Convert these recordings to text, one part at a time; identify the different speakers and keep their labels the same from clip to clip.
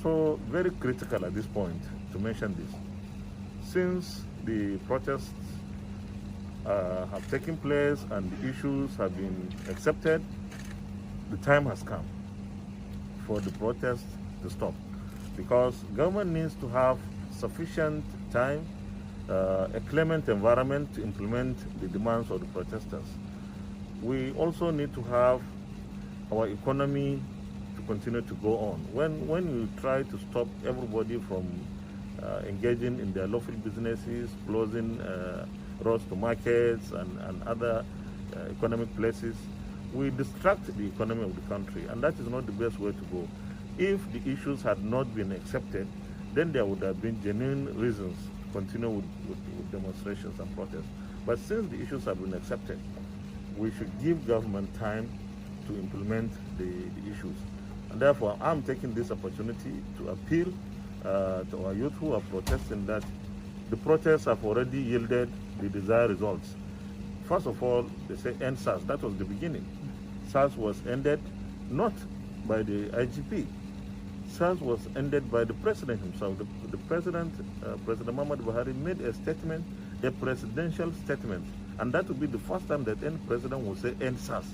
Speaker 1: So very critical at this point to mention this. Since the protests have taken place and the issues have been accepted, the time has come for the protests to stop, because government needs to have sufficient time, a clement environment to implement the demands of the protesters. We also need to have our economy to continue to go on. When you try to stop everybody from engaging in their lawful businesses, closing roads to markets and other economic places, we distract the economy of the country, and that is not the best way to go. If the issues had not been accepted, then there would have been genuine reasons to continue with demonstrations and protests. But since the issues have been accepted, we should give government time to implement the issues. And therefore, I'm taking this opportunity to appeal to our youth who are protesting that the protests have already yielded the desired results. First of all, they say Endsars. That was the beginning. SARS was ended not by the IGP. SARS was ended by the president himself. The president, President Ahmad Buhari, made a statement, a presidential statement, and that would be the first time that any president will say end SARS.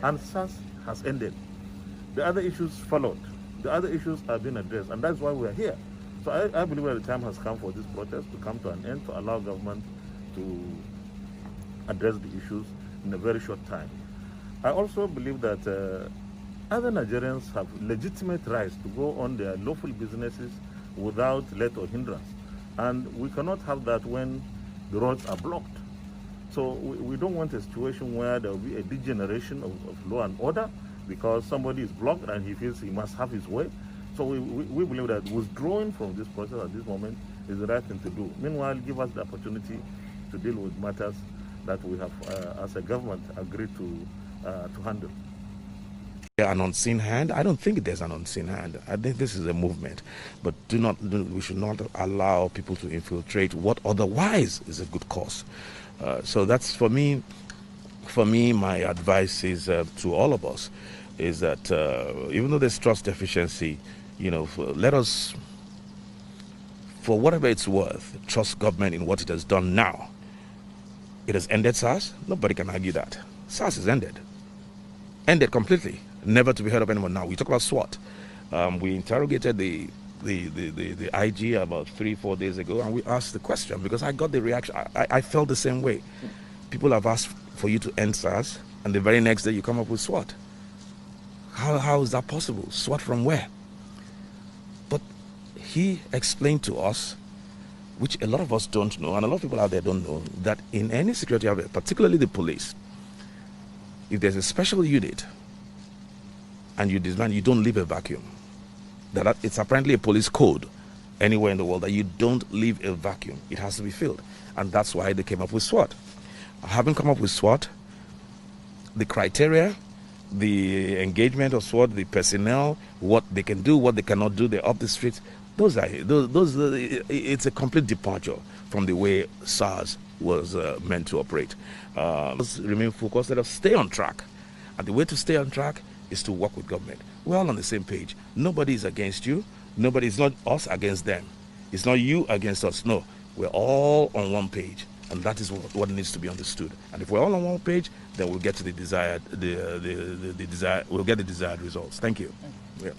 Speaker 1: And SARS has ended. The other issues followed. The other issues have been addressed, and that's why we are here. So I believe that the time has come for this protest to come to an end, to allow government to address the issues in a very short time. I also believe that other Nigerians have legitimate rights to go on their lawful businesses without let or hindrance. And we cannot have that when the roads are blocked. So we don't want a situation where there will be a degeneration of law and order because somebody is blocked and he feels he must have his way. So we believe that withdrawing from this process at this moment is the right thing to do. Meanwhile, give us the opportunity to deal with matters that we have, as a government, agreed to handle.
Speaker 2: An unseen hand? I don't think there's an unseen hand. I think this is a movement, but we should not allow people to infiltrate what otherwise is a good cause. So that's for me. For me, my advice is to all of us is that even though there's trust deficiency, let us, for whatever it's worth, trust government in what it has done now. It has ended SARS. Nobody can argue that. SARS is ended. Ended completely. Never to be heard of anymore. Now, we talk about SWAT. We interrogated the IG about 3-4 days ago, and we asked the question because I got the reaction. I felt the same way. People have asked for you to end SARS, and the very next day you come up with SWAT. How is that possible? SWAT from where? But he explained to us, which a lot of us don't know, and a lot of people out there don't know, that in any security outfit, particularly the police, if there's a special unit and you disband, you don't leave a vacuum. That it's apparently a police code anywhere in the world that you don't leave a vacuum. It has to be filled. And that's why they came up with SWAT. Having come up with SWAT, the criteria, the engagement of SWAT, the personnel, what they can do, what they cannot do, they're up the streets. It's a complete departure from the way SARS was meant to operate. Remain focused, let us stay on track. And the way to stay on track is to work with government. We're all on the same page. Nobody is against you. It's not us against them. It's not you against us. No, we're all on one page. And that is what needs to be understood. And if we're all on one page, then we'll get to the desired results. Thank you. Yeah.